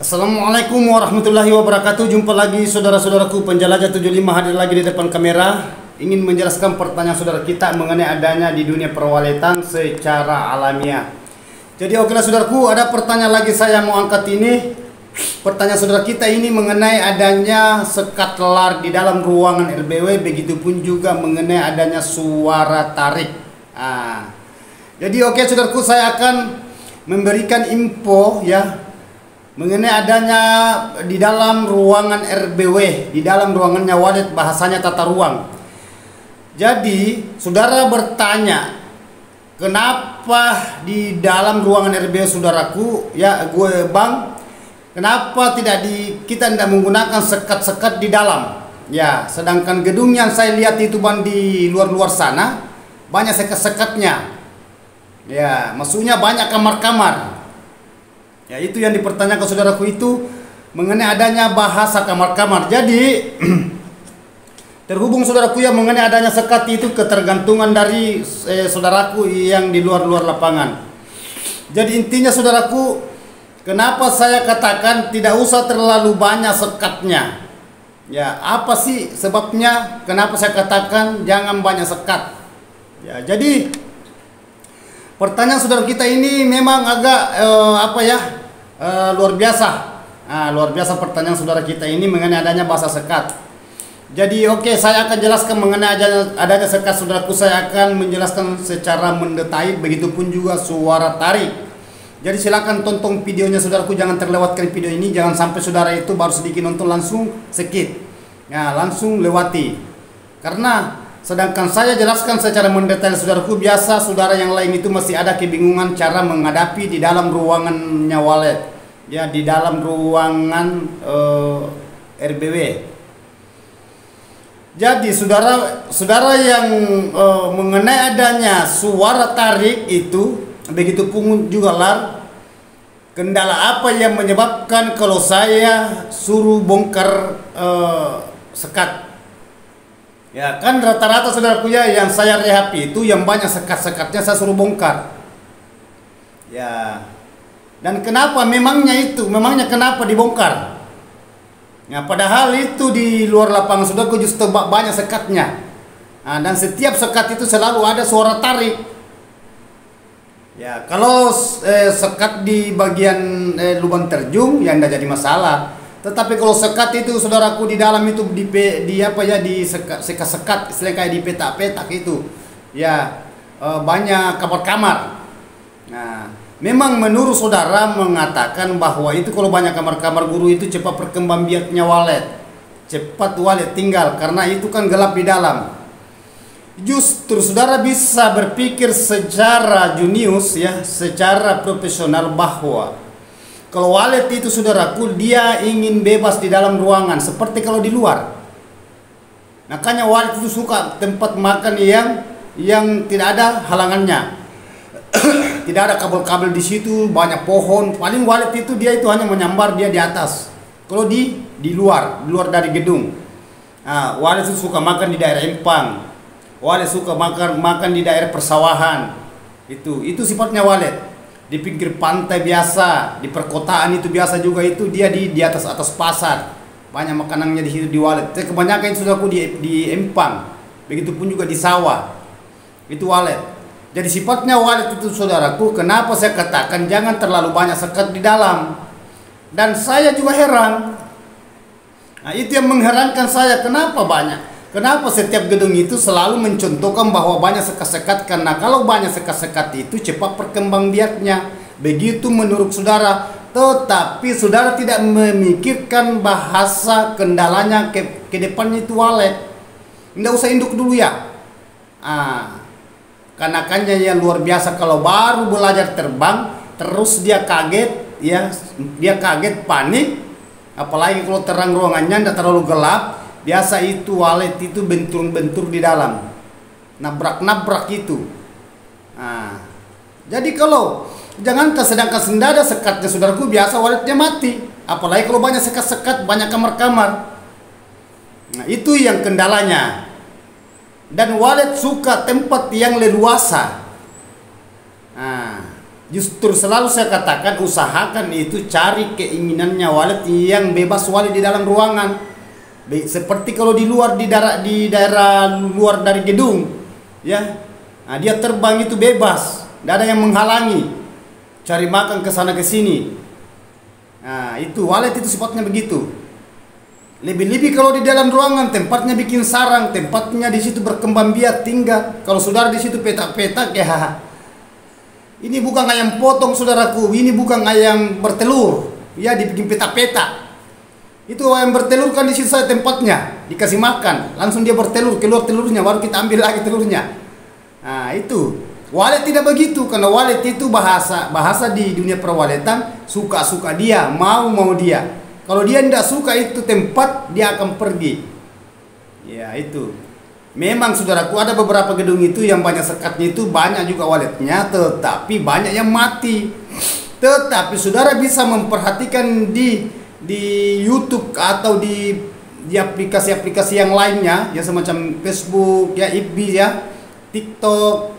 Assalamualaikum warahmatullahi wabarakatuh. Jumpa lagi saudara-saudaraku penjelajah 75 hadir lagi di depan kamera. Ingin menjelaskan pertanyaan saudara kita mengenai adanya di dunia perwaletan secara alamiah. Jadi okelah saudaraku, ada pertanyaan lagi saya mau angkat ini. Pertanyaan saudara kita ini mengenai adanya sekat lar di dalam ruangan RBW, begitupun juga mengenai adanya suara tarik. Jadi oke saudaraku, saya akan memberikan info ya mengenai adanya di dalam ruangan RBW, di dalam ruangannya walet, bahasanya tata ruang. Jadi saudara bertanya, kenapa di dalam ruangan RBW saudaraku, ya gue bang, kenapa kita tidak menggunakan sekat-sekat di dalam? Ya, sedangkan gedung yang saya lihat itu bang di luar-luar sana banyak sekat-sekatnya. Ya, maksudnya banyak kamar-kamar. Ya, itu yang dipertanyakan saudaraku itu mengenai adanya bahasa kamar-kamar. Jadi terhubung saudaraku ya mengenai adanya sekat itu ketergantungan dari saudaraku yang di luar-luar lapangan. Jadi intinya saudaraku, kenapa saya katakan tidak usah terlalu banyak sekatnya? Ya, apa sih sebabnya kenapa saya katakan jangan banyak sekat? Ya, jadi pertanyaan saudara kita ini memang agak luar biasa. Luar biasa pertanyaan saudara kita ini mengenai adanya bahasa sekat. Jadi oke, saya akan jelaskan mengenai adanya sekat saudaraku. Saya akan menjelaskan secara mendetail, begitupun juga suara tarik. Jadi silakan tonton videonya saudaraku, jangan terlewatkan video ini. Jangan sampai saudara itu baru sedikit nonton langsung skip. Ya, langsung lewati. Karena sedangkan saya jelaskan secara mendetail saudaraku, biasa saudara yang lain itu masih ada kebingungan cara menghadapi di dalam ruangannya walet. Ya, di dalam ruangan RBW. Jadi saudara yang mengenai adanya suara tarik itu, begitu pun juga lar, kendala apa yang menyebabkan kalau saya suruh bongkar sekat? Ya kan rata-rata saudaraku ya yang saya rehab itu yang banyak sekat-sekatnya saya suruh bongkar. Ya. Dan kenapa memangnya kenapa dibongkar? Ya, padahal itu di luar lapangan saudaraku justru banyak sekatnya. Dan setiap sekat itu selalu ada suara tarik. Ya, kalau sekat di bagian lubang terjun ya tidak jadi masalah. Tetapi kalau sekat itu saudaraku di dalam itu di sekat-sekat istilahnya kayak di petak-petak itu ya, banyak kamar-kamar. Nah, memang menurut saudara mengatakan bahwa itu kalau banyak kamar-kamar guru itu cepat perkembangbiaknya walet, cepat walet tinggal karena itu kan gelap di dalam. Justru saudara bisa berpikir secara jenius ya, secara profesional bahwa kalau walet itu saudaraku dia ingin bebas di dalam ruangan seperti kalau di luar. Makanya walet itu suka tempat makan yang tidak ada halangannya. Tidak ada kabel-kabel di situ, banyak pohon. Paling walet itu dia itu hanya menyambar dia di atas. Kalau di luar dari gedung. Walet itu suka makan di daerah empang. Walet suka makan di daerah persawahan. Itu sifatnya walet. Di pinggir pantai biasa, di perkotaan itu biasa juga itu dia di atas pasar. Banyak makanannya di situ di walet. Kebanyakan itu sudah di empang. Begitupun juga di sawah. Itu walet. Jadi sifatnya walet itu saudaraku, kenapa saya katakan jangan terlalu banyak sekat di dalam. Dan saya juga heran. Itu yang mengherankan saya, kenapa banyak? Kenapa setiap gedung itu selalu mencontohkan bahwa banyak sekat-sekat? Karena kalau banyak sekat-sekat itu cepat perkembangbiaknya. Begitu menurut saudara. Tetapi saudara tidak memikirkan bahasa kendalanya ke depannya itu walet. Tidak usah induk dulu ya. Kanakannya yang luar biasa kalau baru belajar terbang terus dia kaget ya, dia kaget panik. Apalagi kalau terang ruangannya tidak terlalu gelap. Biasa itu walet itu bentur-bentur di dalam, nabrak-nabrak itu. Jadi kalau jangankan sedangkan sendada sekatnya saudaraku biasa waletnya mati. Apalagi kalau banyak sekat-sekat, banyak kamar-kamar. Itu yang kendalanya. Dan walet suka tempat yang leluasa. Justru selalu saya katakan usahakan itu cari keinginannya walet yang bebas walet di dalam ruangan. Seperti kalau di luar di daerah luar dari gedung, ya, nah, dia terbang itu bebas, tidak ada yang menghalangi, cari makan ke sana ke sini. Nah, itu walet itu sifatnya begitu. Lebih-lebih kalau di dalam ruangan tempatnya bikin sarang, tempatnya di situ berkembang biak tinggal. Kalau saudara di situ petak-petak ya, ini bukan ayam potong saudaraku, ini bukan ayam bertelur, ya dibikin petak-petak. Itu ayam bertelur kan di situ saya tempatnya, dikasih makan, langsung dia bertelur, keluar telurnya, baru kita ambil lagi telurnya. Nah itu, walet tidak begitu, karena walet itu bahasa di dunia perwaletan, suka-suka dia, mau dia. Kalau dia tidak suka itu tempat, dia akan pergi. Ya itu, memang saudaraku ada beberapa gedung itu yang banyak sekatnya itu, banyak juga waletnya, tetapi banyak yang mati. Tetapi saudara bisa memperhatikan di YouTube atau di aplikasi-aplikasi yang lainnya ya, semacam Facebook ya, FB ya, TikTok,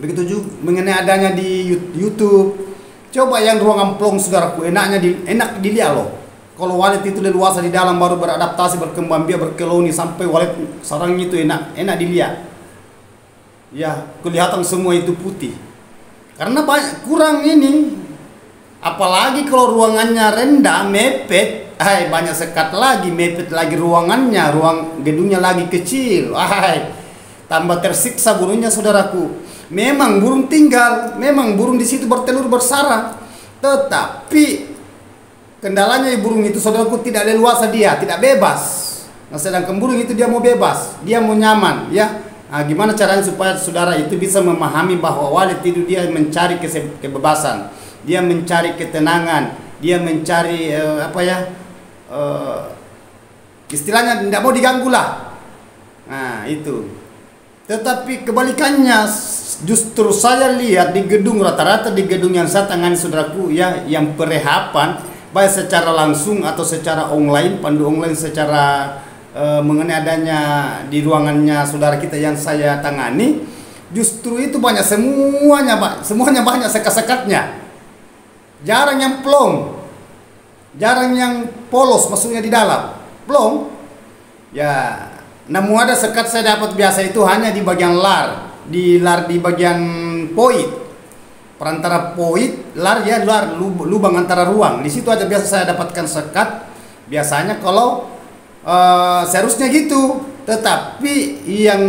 begitu juga mengenai adanya di YouTube. Coba yang ruangan plong saudaraku, enak dilihat loh. Kalau walet itu leluasa di dalam, baru beradaptasi, berkembang biak, berkeloni sampai walet sarangnya itu enak dilihat. Ya, kelihatan semua itu putih. Karena banyak kurang ini. Apalagi kalau ruangannya rendah, mepet, banyak sekat lagi, mepet lagi ruangannya, ruang gedungnya lagi kecil, tambah tersiksa burungnya saudaraku. Memang burung tinggal, memang burung di situ bertelur bersarang, tetapi kendalanya burung itu saudaraku tidak leluasa, dia tidak bebas. Nah, sedangkan burung itu dia mau bebas, dia mau nyaman, ya. Nah, gimana caranya supaya saudara itu bisa memahami bahwa walet itu dia mencari kebebasan. Dia mencari ketenangan, dia mencari istilahnya tidak mau diganggu lah. Nah itu. Tetapi kebalikannya, justru saya lihat di gedung, rata-rata di gedung yang saya tangani saudaraku ya, yang perehapan baik secara langsung atau secara online, pandu online secara mengenai adanya di ruangannya saudara kita yang saya tangani, justru itu banyak semuanya banyak sekat-sekatnya. Jarang yang plong, jarang yang polos, maksudnya di dalam plong. Ya, namun ada sekat saya dapat biasa itu hanya di bagian di bagian poit, perantara poit, lubang antara ruang. Di situ aja biasa saya dapatkan sekat. Biasanya kalau seharusnya gitu, tetapi yang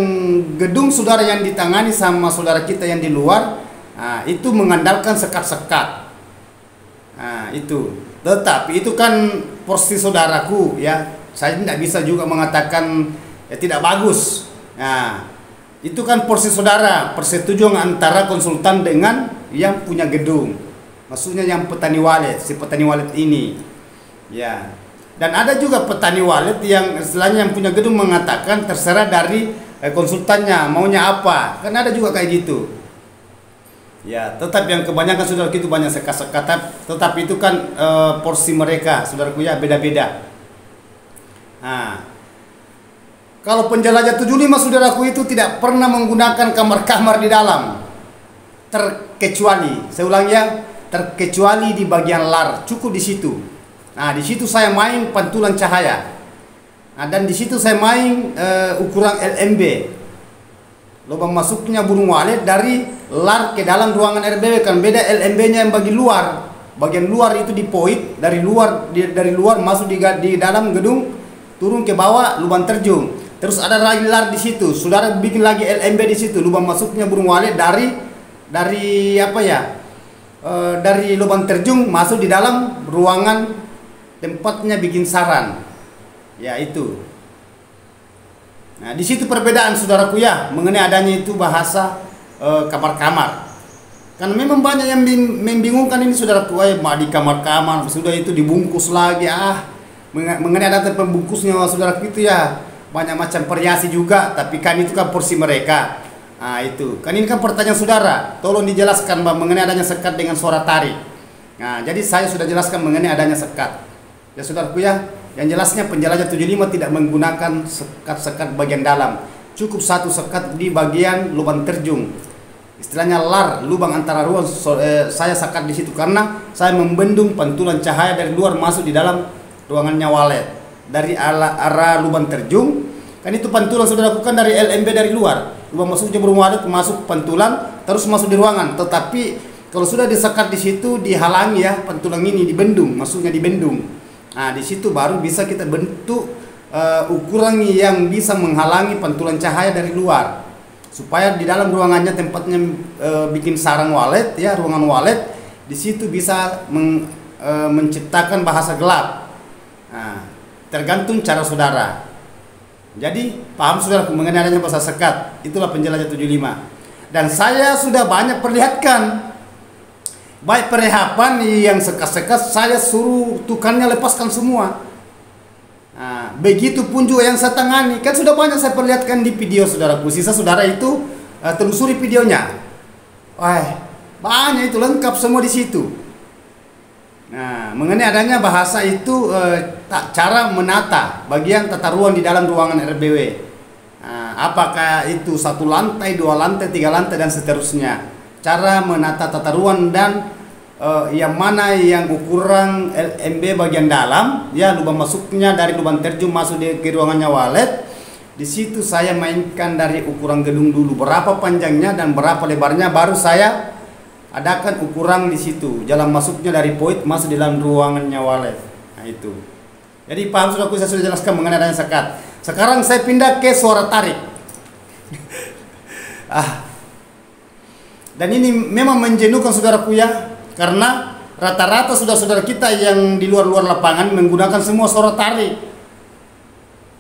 gedung saudara yang ditangani sama saudara kita yang di luar, itu mengandalkan sekat-sekat. Nah itu, tetapi itu kan porsi saudaraku ya, saya tidak bisa juga mengatakan ya tidak bagus. Nah itu kan porsi saudara, persetujuan antara konsultan dengan yang punya gedung, maksudnya yang petani walet, si petani walet ini ya. Dan ada juga petani walet yang istilahnya yang punya gedung mengatakan terserah dari konsultannya maunya apa, kan ada juga kayak gitu. Ya, tetap yang kebanyakan saudaraku itu banyak sekat-sekat, tetapi itu kan porsi mereka, saudaraku ya, beda-beda. Nah, kalau penjelajah 75 saudaraku itu tidak pernah menggunakan kamar-kamar di dalam, terkecuali, saya ulang ya, terkecuali di bagian lar, cukup di situ. Nah, di situ saya main pantulan cahaya. Nah, dan di situ saya main ukuran LMB. Lubang masuknya burung walet dari lar ke dalam ruangan RBW, kan beda LMB-nya yang bagian luar itu di poit, dari luar masuk di dalam gedung, turun ke bawah lubang terjun. Terus ada lagi lar di situ. Saudara bikin lagi LMB di situ, lubang masuknya burung walet dari lubang terjun masuk di dalam ruangan tempatnya bikin sarang. Ya itu. Nah, di situ perbedaan saudaraku ya mengenai adanya itu bahasa kamar-kamar. Karena memang banyak yang membingungkan ini saudaraku, di kamar-kamar sudah itu dibungkus lagi mengenai adanya pembungkusnya saudaraku itu ya banyak macam variasi juga, tapi kan itu kan porsi mereka. Nah, itu. Kan ini kan pertanyaan saudara, tolong dijelaskan mengenai adanya sekat dengan suara tarik. Nah, jadi saya sudah jelaskan mengenai adanya sekat. Ya saudaraku ya, yang jelasnya penjelajah 75 tidak menggunakan sekat-sekat bagian dalam. Cukup satu sekat di bagian lubang terjun. istilahnya lar, lubang antara ruang, saya sekat di situ karena saya membendung pantulan cahaya dari luar masuk di dalam ruangannya walet dari arah lubang terjun. Kan itu pantulan sudah lakukan dari LMB dari luar, lubang masuk jebur walet, masuk pantulan terus masuk di ruangan. Tetapi kalau sudah disekat di situ dihalangi ya, pantulan ini dibendung, masuknya dibendung. Nah di situ baru bisa kita bentuk ukuran yang bisa menghalangi pantulan cahaya dari luar, supaya di dalam ruangannya tempatnya bikin sarang walet ya, ruangan walet di situ bisa menciptakan bahasa gelap. Nah, tergantung cara saudara. Jadi paham saudara mengenai adanya bahasa sekat, itulah penjelajah 75. Dan saya sudah banyak perlihatkan, baik perehapan yang sekat-sekat saya suruh tukannya lepaskan semua. Nah, begitupun juga yang saya tangani, kan sudah banyak saya perlihatkan di video saudaraku. Sisa saudara itu telusuri videonya. Wah, banyak itu lengkap semua di situ. Nah, mengenai adanya bahasa itu cara menata bagian tata ruang di dalam ruangan RBW. Nah, apakah itu 1 lantai, 2 lantai, 3 lantai dan seterusnya. Cara menata tata ruang dan yang mana yang ukuran LMB bagian dalam, ya lubang masuknya dari lubang terjun masuk ke ruangannya walet. Di situ saya mainkan dari ukuran gedung dulu, berapa panjangnya dan berapa lebarnya, baru saya adakan ukuran di situ, jalan masuknya dari poin masuk di dalam ruangannya walet. Nah itu. Jadi paham saudaraku, saya sudah jelaskan mengenai adanya sekat. Sekarang saya pindah ke suara tarik. Dan ini memang menjenuhkan saudaraku ya, karena rata-rata saudara-saudara kita yang di luar-luar lapangan menggunakan semua suara tarik.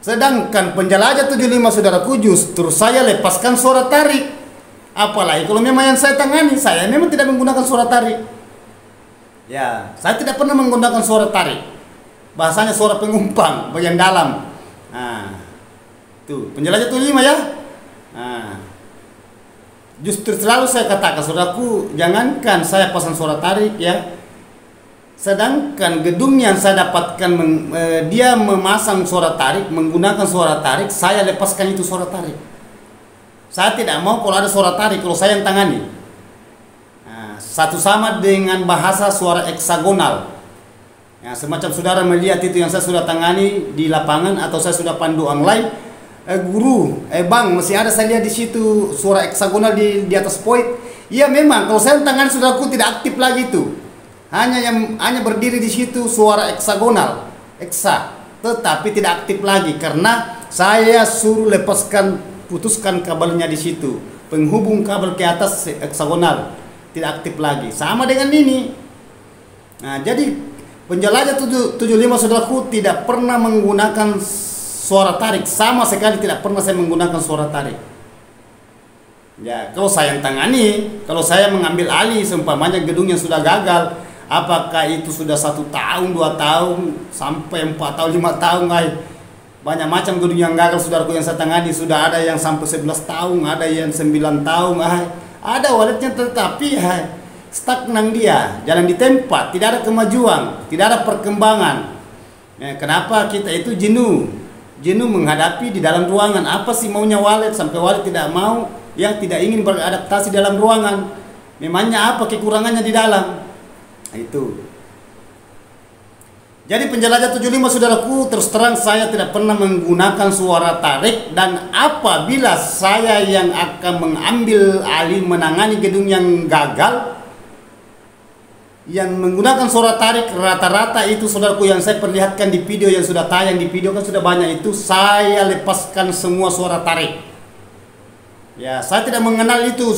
Sedangkan penjelajah 75 saudaraku justru saya lepaskan suara tarik. Apalagi kalau memang yang saya tangani, saya memang tidak menggunakan suara tarik. Ya, saya tidak pernah menggunakan suara tarik. Bahasanya suara pengumpang bagian dalam. Nah, tuh penjelajah 75 ya. Nah, justru selalu saya katakan saudaraku, jangankan saya pasang suara tarik ya. Sedangkan gedung yang saya dapatkan dia memasang suara tarik, menggunakan suara tarik, saya lepaskan itu suara tarik. Saya tidak mau kalau ada suara tarik, kalau saya yang tangani. Nah, satu sama dengan bahasa suara heksagonal. Ya, semacam saudara melihat itu yang saya sudah tangani di lapangan atau saya sudah pandu online. Guru, bang, masih ada saya lihat di situ suara heksagonal di atas poin. Iya memang, kalau saya tangani saudaraku tidak aktif lagi itu. Hanya berdiri di situ suara heksagonal, heksa, tetapi tidak aktif lagi karena saya suruh putuskan kabelnya di situ, penghubung kabel ke atas heksagonal tidak aktif lagi, sama dengan ini. Nah, jadi penjelajah 75 saudaraku tidak pernah menggunakan suara tarik, sama sekali tidak pernah saya menggunakan suara tarik. Ya, kalau saya yang tangani, kalau saya mengambil alih seumpamanya gedung yang sudah gagal, apakah itu sudah 1 tahun, 2 tahun, sampai 4 tahun, 5 tahun, banyak macam gedung yang gagal saudaraku yang saya tangani. Sudah ada yang sampai 11 tahun, ada yang 9 tahun, ada waletnya tetapi stagnan dia, jalan di tempat, tidak ada kemajuan, tidak ada perkembangan. Kenapa kita itu jenuh menghadapi di dalam ruangan? Apa sih maunya walet sampai walet tidak mau, yang tidak ingin beradaptasi dalam ruangan? Memangnya apa kekurangannya di dalam? Nah, itu. Jadi penjelajah 75 saudaraku, terus terang saya tidak pernah menggunakan suara tarik, dan apabila saya yang akan mengambil alih menangani gedung yang gagal yang menggunakan suara tarik, rata-rata itu saudaraku yang saya perlihatkan di video yang sudah tayang di video kan sudah banyak itu, saya lepaskan semua suara tarik. Ya, saya tidak mengenal itu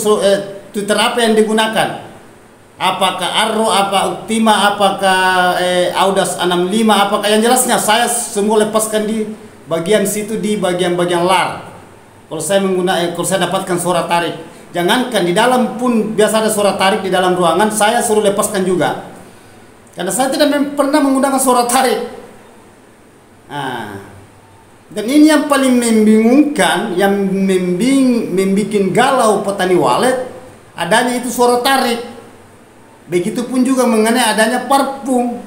Twitter apa yang digunakan. Apakah Arrow, apa Optima, apakah Audas 65, apakah yang jelasnya saya semua lepaskan di bagian situ, di bagian-bagian lar. Kalau saya kalau saya dapatkan suara tarik, jangankan di dalam pun biasa ada suara tarik di dalam ruangan, saya suruh lepaskan juga. Karena saya tidak pernah menggunakan suara tarik. Nah, dan ini yang paling membingungkan, yang membuat galau petani walet, adanya itu suara tarik. Begitupun juga mengenai adanya parfum.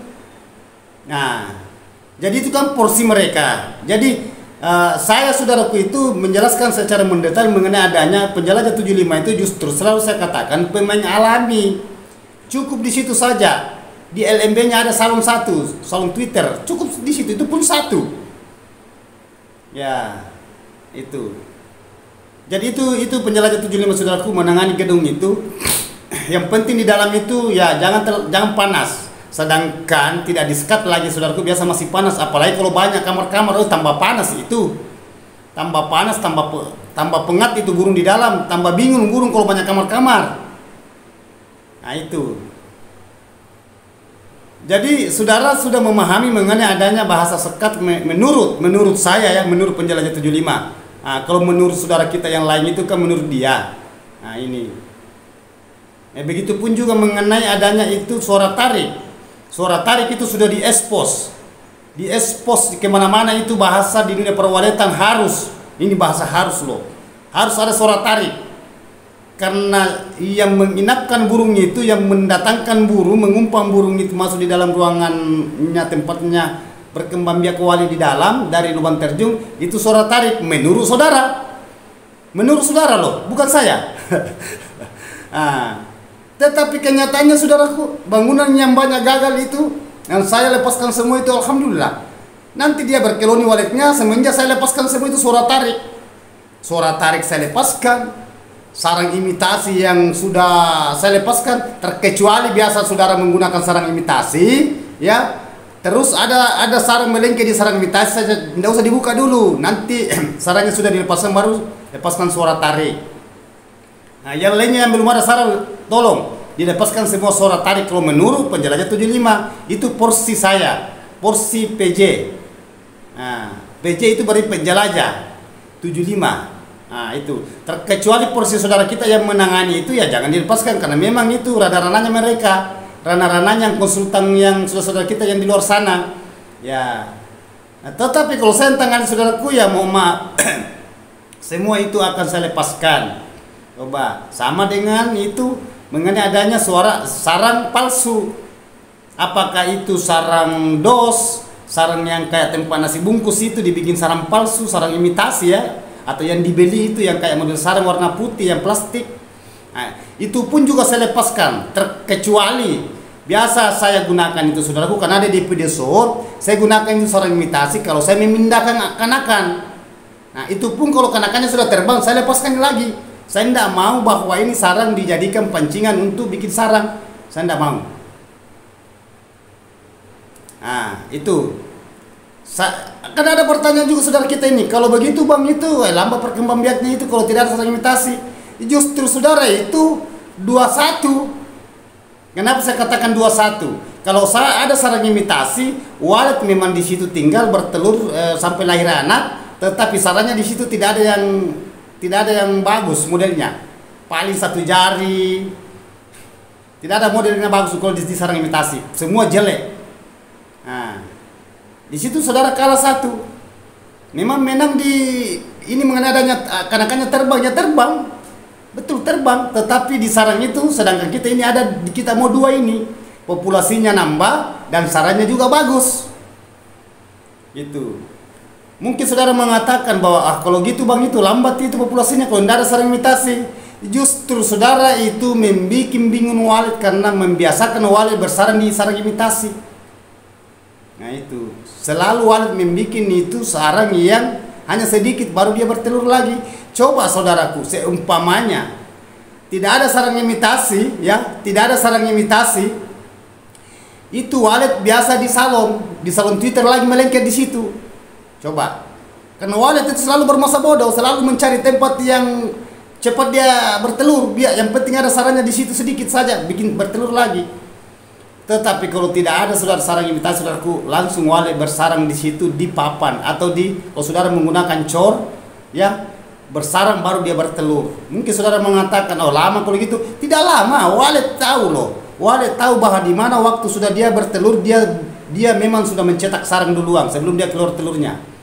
Nah, jadi itu kan porsi mereka. Jadi Saya saudaraku itu menjelaskan secara mendetail mengenai adanya penjelajah 75 itu justru selalu saya katakan pemain alami. Cukup di situ saja. Di LMB-nya ada salon satu, salon Twitter. Cukup di situ, itu pun satu. Ya, itu. Jadi itu penjelajah 75 saudaraku menangani gedung itu. Yang penting di dalam itu ya jangan panas. Sedangkan tidak disekat lagi saudaraku, biasa masih panas, apalagi kalau banyak kamar-kamar, tambah panas itu. Tambah panas, tambah pengat itu burung di dalam, tambah bingung burung kalau banyak kamar-kamar. Nah itu. Jadi saudara sudah memahami mengenai adanya bahasa sekat menurut saya ya, menurut penjelajah 75. Nah, kalau menurut saudara kita yang lain itu kan menurut dia. Nah ini. Begitupun juga mengenai adanya itu suara tarik. Suara tarik itu sudah diekspos kemana-mana, itu bahasa di dunia perwaletan harus, ini bahasa harus loh, harus ada suara tarik, karena yang menginapkan burungnya itu, yang mendatangkan burung, mengumpang burung itu masuk di dalam ruangannya, tempatnya berkembang biak wali di dalam dari lubang terjun, itu suara tarik menurut saudara loh, bukan saya. Tetapi kenyataannya saudaraku, bangunan yang banyak gagal itu, yang saya lepaskan semua itu alhamdulillah. Nanti dia berkeloni waletnya, semenjak saya lepaskan semua itu suara tarik. Suara tarik saya lepaskan, sarang imitasi yang sudah saya lepaskan, terkecuali biasa saudara menggunakan sarang imitasi, ya. Terus ada sarang melengke di sarang imitasi saja, tidak usah dibuka dulu. Nanti sarangnya sudah dilepaskan baru lepaskan suara tarik. Nah, yang lainnya yang belum ada sarang, tolong dilepaskan semua suara tarik. Kalau menurut penjelajah 75 itu porsi saya, porsi PJ. Nah, PJ itu berarti penjelajah 75. Nah, itu terkecuali porsi saudara kita yang menangani itu ya jangan dilepaskan, karena memang itu ranah-ranahnya mereka, ranah-ranahnya yang konsultan yang saudara kita yang di luar sana. Ya. Nah, tetapi kalau saya tangani saudaraku ya mau maaf, semua itu akan saya lepaskan. Coba sama dengan itu mengenai adanya sarang palsu. Apakah itu sarang dos, sarang yang kayak tempat nasi bungkus itu dibikin sarang palsu, sarang imitasi ya, atau yang dibeli itu yang kayak model sarang warna putih yang plastik. Nah, itu pun juga saya lepaskan, terkecuali biasa saya gunakan itu saudaraku, karena ada di video shot, saya gunakan itu sarang imitasi kalau saya memindahkan kanakan. Nah, itu pun kalau kanakannya sudah terbang, saya lepaskan lagi. Saya tidak mau bahwa ini sarang dijadikan pancingan untuk bikin sarang. Saya tidak mau. Nah, itu. Kan ada pertanyaan juga saudara kita ini. Kalau begitu bang itu, lambat perkembangbiaknya itu kalau tidak ada sarang imitasi. Justru saudara itu 21. Kenapa saya katakan 21? Kalau saya ada sarang imitasi, walet memang di situ tinggal bertelur sampai lahir anak, tetapi sarangnya di situ tidak ada yang bagus modelnya, paling satu jari, tidak ada modelnya bagus kalau di sarang imitasi, semua jelek. Nah, di situ saudara kalah satu. Memang menang di ini mengenai adanya kanakannya terbang, betul terbang, tetapi di sarang itu, sedangkan kita ini kita mau dua ini, populasinya nambah dan sarangnya juga bagus. Gitu. Mungkin saudara mengatakan bahwa kalau gitu bang itu lambat itu populasinya kalau tidak ada sarang imitasi. Justru saudara itu membuat bingung walet karena membiasakan walet bersarang di sarang imitasi. Nah itu selalu walet membuat itu sarang yang hanya sedikit baru dia bertelur lagi. Coba saudaraku, seumpamanya tidak ada sarang imitasi, ya tidak ada sarang imitasi, itu walet biasa di salon Twitter lagi melengket di situ. Coba, karena walet itu selalu bermasa bodoh, selalu mencari tempat yang cepat dia bertelur. Yang penting ada sarangnya di situ sedikit saja, bikin bertelur lagi. Tetapi kalau tidak ada sarang imitasi, saudaraku, langsung walet bersarang di situ di papan atau kalau saudara menggunakan cor, ya bersarang baru dia bertelur. Mungkin saudara mengatakan, oh lama kalau gitu. Tidak lama, walet tahu loh. Walet tahu bahwa di mana waktu sudah dia bertelur, dia memang sudah mencetak sarang duluan sebelum dia keluar telurnya.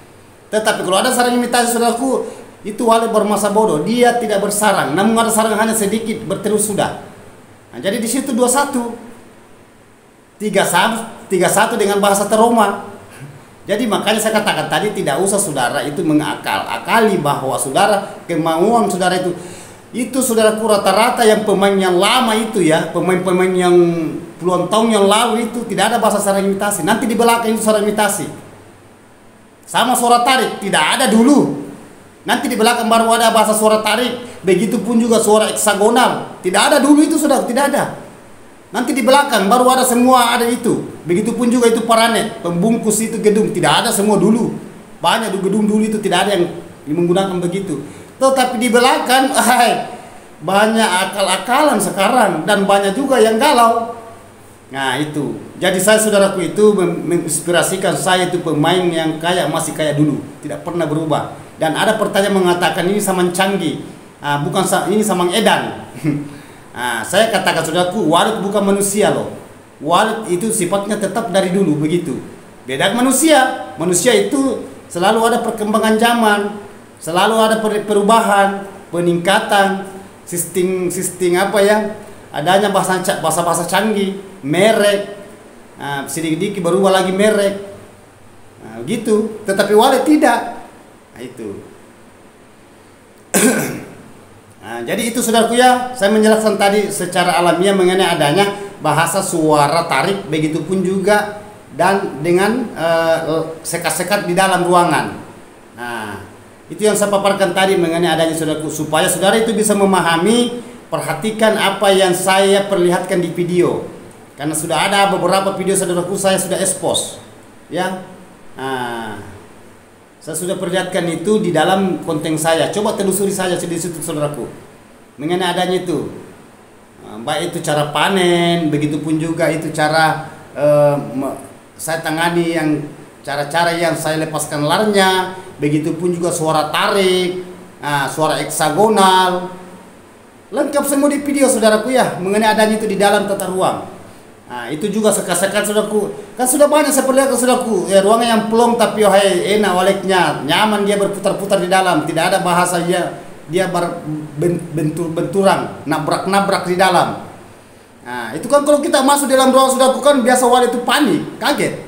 Tetapi kalau ada sarang imitasi saudaraku, itu walet bermasa bodoh, dia tidak bersarang, namun ada sarang hanya sedikit bertelur sudah. Nah, jadi di situ 21, 31 dengan bahasa Teroma. Jadi makanya saya katakan tadi tidak usah saudara itu mengakal-akali bahwa saudara kemauan saudara itu saudaraku rata-rata yang pemain yang lama itu ya, pemain-pemain yang puluhan tahun yang lalu itu tidak ada bahasa suara imitasi. Nanti di belakang itu suara imitasi. Sama suara tarik tidak ada dulu. Nanti di belakang baru ada bahasa suara tarik. Begitupun juga suara heksagonal. Tidak ada dulu itu sudah, tidak ada. Nanti di belakang baru ada semua ada itu. Begitupun juga itu paranet, pembungkus itu gedung tidak ada semua dulu. Banyak gedung dulu itu tidak ada yang menggunakan begitu. Tetapi di belakang banyak akal-akalan sekarang dan banyak juga yang galau. Nah itu. Jadi saya saudaraku itu menginspirasikan saya itu pemain yang masih kayak dulu, tidak pernah berubah. Dan ada pertanyaan mengatakan ini sama canggih, bukan ini sama Edan. Saya katakan saudaraku, Walid bukan manusia loh. Walid itu sifatnya tetap dari dulu begitu. Beda manusia. Manusia itu selalu ada perkembangan zaman, selalu ada perubahan, peningkatan, sistem apa ya? Adanya bahasa canggih, merek, sedikit-sedikit berubah lagi merek, gitu. Tetapi Walid tidak. Itu. Jadi itu saudaraku ya, saya menjelaskan tadi secara alamiah mengenai adanya bahasa suara tarik, begitupun juga dan dengan sekat-sekat di dalam ruangan. Nah, itu yang saya paparkan tadi mengenai adanya saudaraku, supaya saudara itu bisa memahami, perhatikan apa yang saya perlihatkan di video. Karena sudah ada beberapa video saudaraku saya sudah expose, ya. Saya sudah perlihatkan itu di dalam konten saya. Coba telusuri saja di situ saudaraku. Mengenai adanya itu. Baik itu cara panen, begitupun juga itu cara saya tangani yang cara-cara yang saya lepaskan larnya, begitupun juga suara tarik, suara heksagonal. Lengkap semua di video saudaraku ya, mengenai adanya itu di dalam tata ruang. Itu juga sekat-sekat saudaraku. Kan sudah banyak saya perlihatkan saudaraku. Ya, ruangan yang plong tapi enak waleknya, nyaman dia berputar-putar di dalam, tidak ada bahasa dia bentur-benturan, nabrak-nabrak di dalam. Itu kan kalau kita masuk dalam ruangan saudaraku kan biasa walek itu panik, kaget.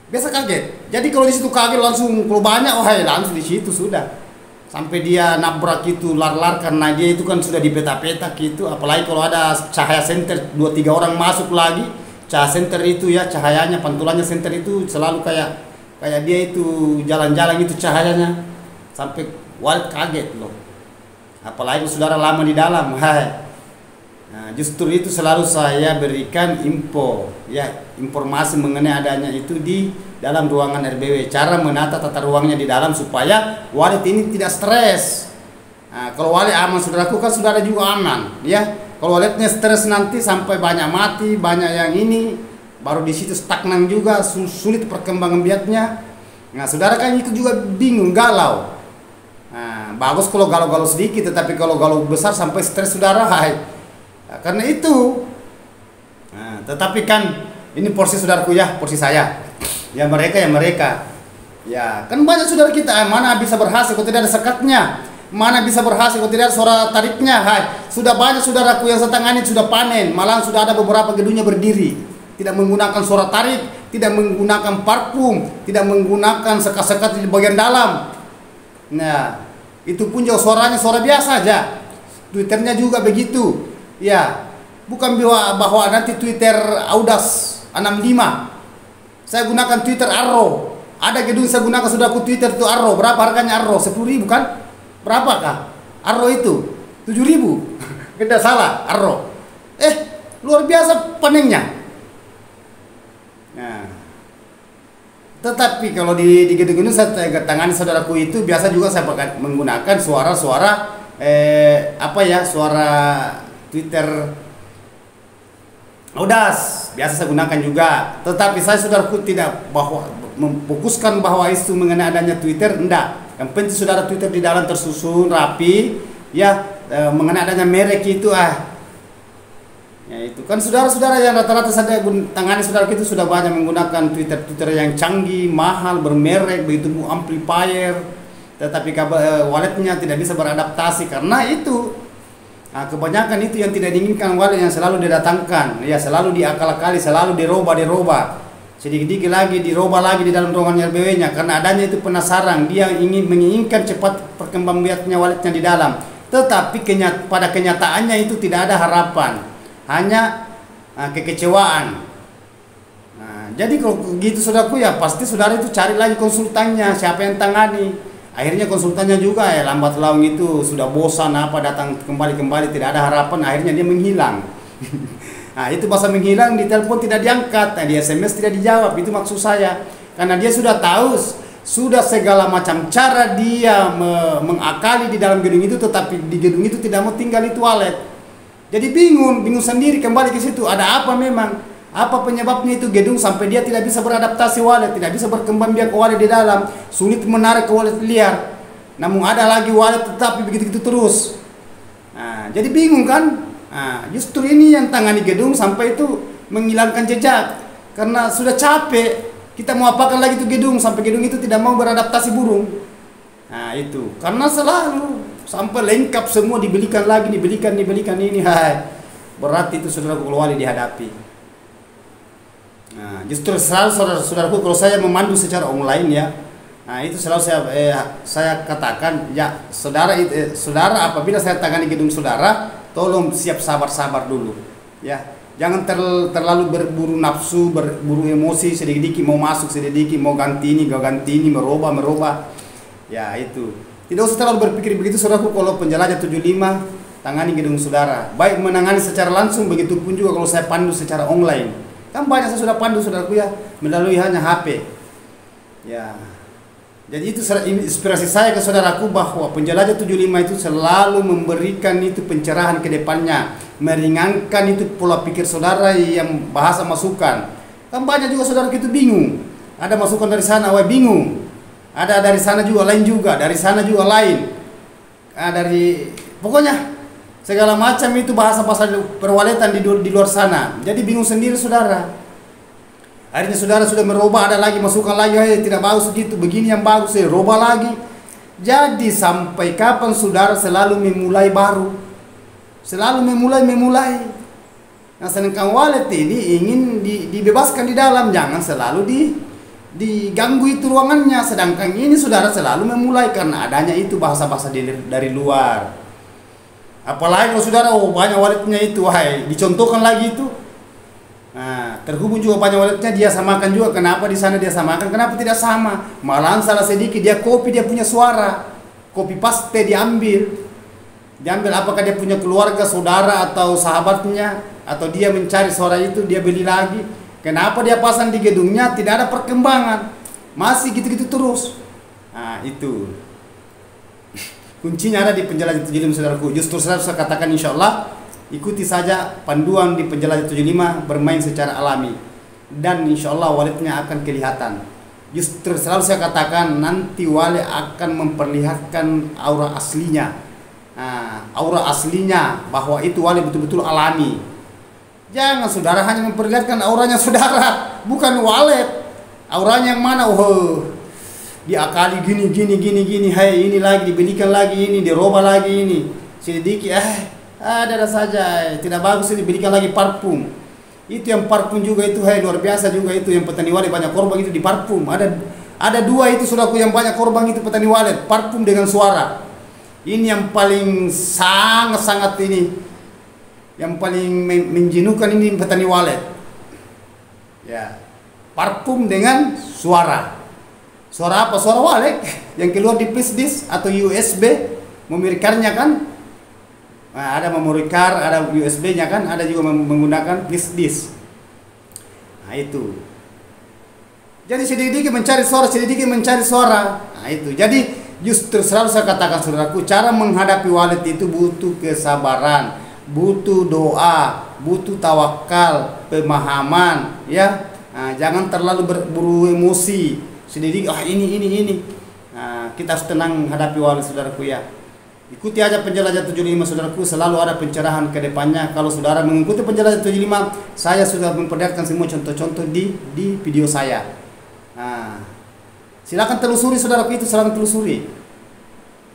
Biasa kaget. Jadi kalau di situ kaget langsung kalau banyak langsung di situ sudah. Sampai dia nabrak itu lar-lar karena dia itu kan sudah di peta-peta gitu. Apalagi kalau ada cahaya senter 2-3 orang masuk lagi, cahaya senter itu ya, cahayanya pantulannya senter itu selalu kayak dia itu jalan-jalan itu cahayanya, sampai Walid kaget loh. Apalagi saudara lama di dalam. Justru itu selalu saya berikan informasi mengenai adanya itu di dalam ruangan RBW, cara menata tata ruangnya di dalam supaya Walid ini tidak stres. Kalau Walid aman saudaraku kan saudara juga aman ya. Kalau Walidnya stres nanti sampai banyak mati, banyak yang ini, baru di situ stagnan juga, sulit perkembangan biaknya. Nah saudara kan itu juga bingung, galau. Bagus kalau galau-galau sedikit, tetapi kalau galau besar sampai stres saudara, karena itu. Tetapi kan ini porsi saudaraku ya, porsi saya. Ya mereka. Ya, kan banyak saudara kita, mana bisa berhasil kalau tidak ada sekatnya. Mana bisa berhasil kalau tidak ada suara tariknya. Sudah banyak saudaraku yang saya tangani sudah panen, malah sudah ada beberapa gedungnya berdiri. Tidak menggunakan suara tarik, tidak menggunakan parfum, tidak menggunakan sekat-sekat di bagian dalam. Nah, itu pun juga suaranya suara biasa aja. Twitternya juga begitu. Ya, bukan bahwa nanti Twitter Audas 65. Saya gunakan Twitter Arrow. Ada gedung saya gunakan sudah aku Twitter itu Arrow. Berapa harganya Arrow? 10.000 kan? Berapakah? Arrow itu 7.000. Tidak salah Arrow. Luar biasa panennya. Nah, tetapi kalau di gedung-gedung saya tangani saudaraku itu biasa juga saya menggunakan suara-suara suara Twitter Audas biasa saya gunakan juga. Tetapi saya saudaraku tidak memfokuskan bahwa isu mengenai adanya Twitter, enggak. Yang penting saudara Twitter di dalam tersusun rapi ya, mengenai adanya merek itu ya itu kan saudara-saudara yang rata-rata saya tangani saudara itu sudah banyak menggunakan Twitter yang canggih, mahal, bermerek, begitu amplifier, tetapi walletnya tidak bisa beradaptasi karena itu. Kebanyakan itu yang tidak diinginkan wallet yang selalu didatangkan, ya selalu diakal-akali, selalu dirubah. sedikit-sedikit lagi dirubah lagi di dalam ruangan RBW-nya, karena adanya itu penasaran, dia menginginkan cepat perkembangbiakannya walletnya di dalam. Tetapi pada kenyataannya itu tidak ada harapan, hanya kekecewaan. Nah, jadi kalau gitu saudaraku, ya pasti saudara itu cari lagi konsultannya, siapa yang tangani. Akhirnya konsultannya juga lambat laun itu sudah bosan datang kembali tidak ada harapan, akhirnya dia menghilang. Nah, itu bahasa menghilang, di telepon tidak diangkat, di SMS tidak dijawab, itu maksud saya. Karena dia sudah tahu, sudah segala macam cara dia mengakali di dalam gedung itu, tetapi di gedung itu tidak mau tinggal itu wallet. Jadi bingung sendiri kembali ke situ. Ada apa memang? Apa penyebabnya itu gedung sampai dia tidak bisa beradaptasi wallet, tidak bisa berkembang biak wallet di dalam, sulit menarik ke wallet liar. Namun ada lagi wallet tetapi begitu-begitu terus. Nah, jadi bingung kan? Nah, justru ini yang tangani gedung sampai itu menghilangkan jejak. Karena sudah capek, kita mau apakan lagi itu gedung sampai gedung itu tidak mau beradaptasi burung. Nah, itu karena selalu sampai lengkap semua dibelikan lagi, dibelikan ini. Hai, berat itu saudara wali dihadapi. Nah, justru selalu saudaraku kalau saya memandu secara online ya, nah itu selalu saya katakan ya saudara apabila saya tangani gedung saudara, tolong siap sabar dulu ya, jangan terlalu berburu nafsu, berburu emosi, sedikit mau masuk, sedikit mau ganti ini merubah ya. Itu tidak usah terlalu berpikir begitu saudaraku. Kalau penjelajah 75 tangani gedung saudara, baik menangani secara langsung, begitu pun juga kalau saya pandu secara online. Kan banyak saya sudah pandu saudaraku ya, melalui hanya HP ya. Jadi itu inspirasi saya ke saudaraku, bahwa penjelajah 75 itu selalu memberikan itu pencerahan ke depannya, meringankan itu pola pikir saudara yang bahasa masukan. Kan banyak juga saudaraku itu bingung, ada masukan dari sana, bingung, ada dari sana juga lain juga, dari sana juga lain, dari pokoknya segala macam itu bahasa-bahasa perwaletan di luar sana. Jadi bingung sendiri saudara. Akhirnya saudara sudah merubah, ada lagi masukan lagi, tidak bagus gitu, begini yang bagus, rubah lagi. Jadi sampai kapan saudara selalu memulai baru, selalu memulai. Nah, sedangkan wallet ini ingin dibebaskan di dalam, jangan selalu diganggu itu ruangannya. Sedangkan ini saudara selalu memulai karena adanya itu bahasa-bahasa dari luar. Apalagi kalau saudara banyak walletnya itu, dicontohkan lagi itu. Nah, terhubung juga banyak walletnya, dia samakan juga. Kenapa di sana dia samakan? Kenapa tidak sama? Malahan salah sedikit dia copy dia punya suara, copy paste diambil apakah dia punya keluarga, saudara atau sahabatnya, atau dia mencari suara itu dia beli lagi. Kenapa dia pasang di gedungnya tidak ada perkembangan, masih gitu-gitu terus. Nah, itu kuncinya ada di penjelajah 75 saudaraku. Justru saya katakan insya Allah ikuti saja panduan di penjelajah 75, bermain secara alami, dan insya Allah walletnya akan kelihatan. Justru selalu saya katakan nanti wallet akan memperlihatkan aura aslinya. Nah, aura aslinya bahwa itu wallet betul-betul alami. Jangan saudara hanya memperlihatkan auranya saudara, bukan wallet. Auranya yang mana? Diakali gini, ini lagi dibelikan lagi, ini dirubah lagi, ini sedikit ada saja tidak bagus, ini dibelikan lagi parfum. Itu yang parfum juga itu luar biasa juga itu, yang petani wallet banyak korban itu di parfum. Ada dua itu saudaraku yang banyak korban itu petani wallet, parfum dengan suara. Ini yang paling sangat ini, yang paling menjenuhkan ini petani wallet ya, parfum dengan suara. Suara apa? Suara wallet yang keluar di flash disk atau USB, memory card-nya kan. Nah, ada memory card, ada USB-nya kan, ada juga menggunakan flash disk. Nah, itu. Jadi sedikit mencari suara, Nah, itu. Jadi justru selalu saya katakan saudaraku, cara menghadapi wallet itu butuh kesabaran, butuh doa, butuh tawakal, pemahaman, ya. Nah, jangan terlalu berburu emosi. Sedikit ini. Nah, kita harus tenang hadapi wallet saudaraku ya. Ikuti aja penjelajah 75 saudaraku, selalu ada pencerahan ke depannya. Kalau saudara mengikuti penjelajah 75, saya sudah memperlihatkan semua contoh-contoh di video saya. Nah, silakan telusuri saudaraku, itu silakan telusuri.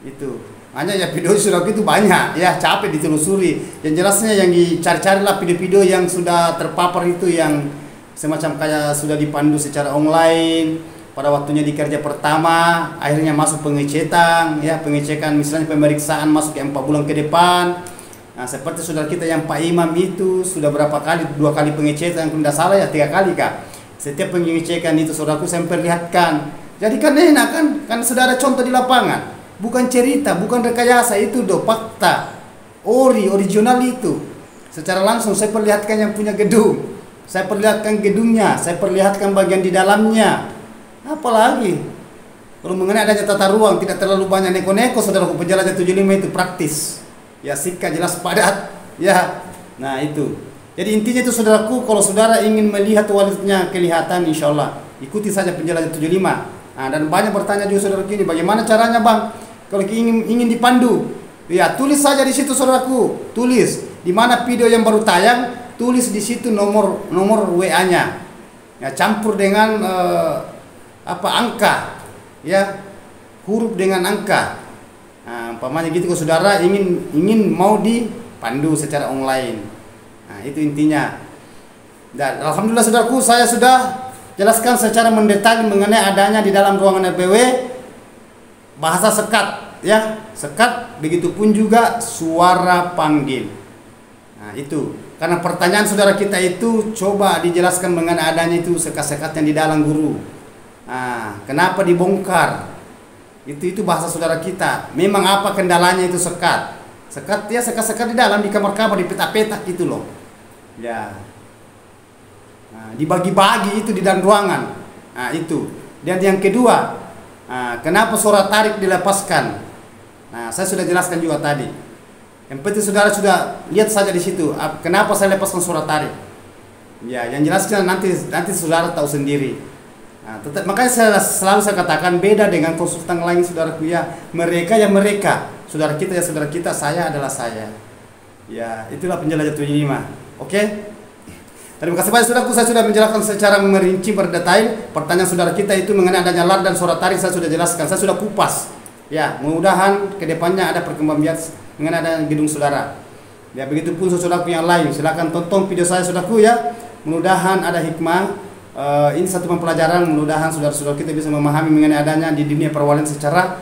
Itu. Hanya ya video saudaraku itu banyak ya, capek ditelusuri. Yang jelasnya yang dicari-carilah video-video yang sudah terpapar itu, yang semacam kayak sudah dipandu secara online. Pada waktunya di kerja pertama, akhirnya masuk pengecekan, ya pengecekan misalnya pemeriksaan masuk yang 4 bulan ke depan. Nah, seperti saudara kita yang Pak Imam itu sudah berapa kali, 2 kali pengecekan, kalau tidak salah ya 3 kali kak. Setiap pengecekan itu saudaraku saya perlihatkan. Jadi kan enak kan saudara contoh di lapangan, bukan cerita, bukan rekayasa, itu fakta, original itu. Secara langsung saya perlihatkan yang punya gedung, saya perlihatkan gedungnya, saya perlihatkan bagian di dalamnya. Apalagi kalau mengenai adanya tata ruang, tidak terlalu banyak neko-neko saudaraku, penjelajah 75 itu praktis. Ya sikat jelas padat. Ya. Nah itu. Jadi intinya itu saudaraku, kalau saudara ingin melihat walitnya kelihatan, insya Allah ikuti saja penjelajah 75. Nah, dan banyak bertanya juga saudaraku ini, bagaimana caranya bang? Kalau ingin dipandu, ya tulis saja di situ saudaraku, tulis di mana video yang baru tayang, tulis di situ nomor WA-nya. Ya campur dengan angka, ya huruf dengan angka. Nah, umpamanya gitu kalau saudara ingin mau dipandu secara online. Nah, itu intinya. Dan alhamdulillah saudaraku, saya sudah jelaskan secara mendetail mengenai adanya di dalam ruangan RPW bahasa sekat, ya sekat, begitupun juga suara panggil. Nah, itu karena pertanyaan saudara kita itu coba dijelaskan mengenai adanya itu sekat-sekat yang di dalam guru. Nah, kenapa dibongkar? Itu bahasa saudara kita. Memang apa kendalanya itu sekat? Sekat ya sekat-sekat di dalam, di kamar-kamar, di petak-petak gitu loh. Ya. Nah, dibagi-bagi itu di dalam ruangan. Nah, itu. Dan yang kedua, kenapa suara tarik dilepaskan? Nah, saya sudah jelaskan juga tadi. Yang penting saudara sudah lihat saja di situ. Kenapa saya lepaskan suara tarik? Ya, yang jelaskan nanti saudara tahu sendiri. Nah, makanya selalu saya katakan beda dengan konsultan lain saudaraku ya. Mereka ya mereka, saudara kita ya saudara kita, saya adalah saya. Ya, itulah penjelajah 75. Oke? Terima kasih banyak saudaraku, saya sudah menjelaskan secara merinci berdetail. Pertanyaan saudara kita itu mengenai adanya lar dan suara tarik saya sudah jelaskan, saya sudah kupas. Ya, mudah-mudahan kedepannya ada perkembangan mengenai adanya gedung saudara. Ya, begitupun saudaraku yang lain, silakan tonton video saya saudaraku ya. Mudah-mudahan ada hikmah. Ini satu pembelajaran, mudah-mudahan saudara-saudara kita bisa memahami mengenai adanya di dunia perwalian secara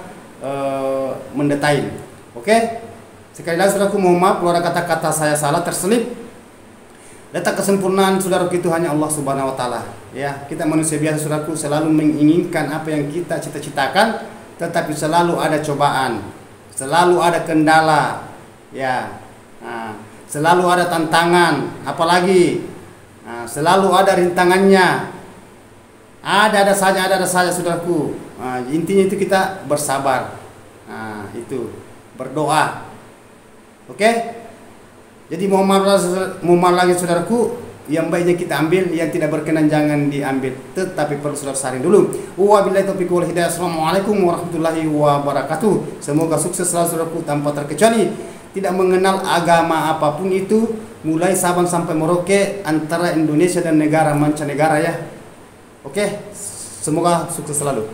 mendetail. Oke? Sekali lagi saudaraku, mohon maaf kalau ada kata-kata saya salah terselip. Letak kesempurnaan saudaraku itu hanya Allah Subhanahu wa taala. Ya, kita manusia biasa saudaraku selalu menginginkan apa yang kita cita-citakan, tetapi selalu ada cobaan, selalu ada kendala. Ya. Nah, selalu ada tantangan, apalagi selalu ada rintangannya. Ada saja saudaraku. Intinya itu kita bersabar. Itu berdoa. Oke? Jadi mohon maaf lagi saudaraku, yang baiknya kita ambil, yang tidak berkenan jangan diambil. Tetapi perlu saudara saring dulu. Wabillahi taufiq wal hidayah. Assalamualaikum warahmatullahi wabarakatuh. Semoga sukses selalu saudaraku tanpa terkecuali. Tidak mengenal agama apapun itu, mulai Sabang sampai Merauke, antara Indonesia dan negara mancanegara ya. Oke, semoga sukses selalu.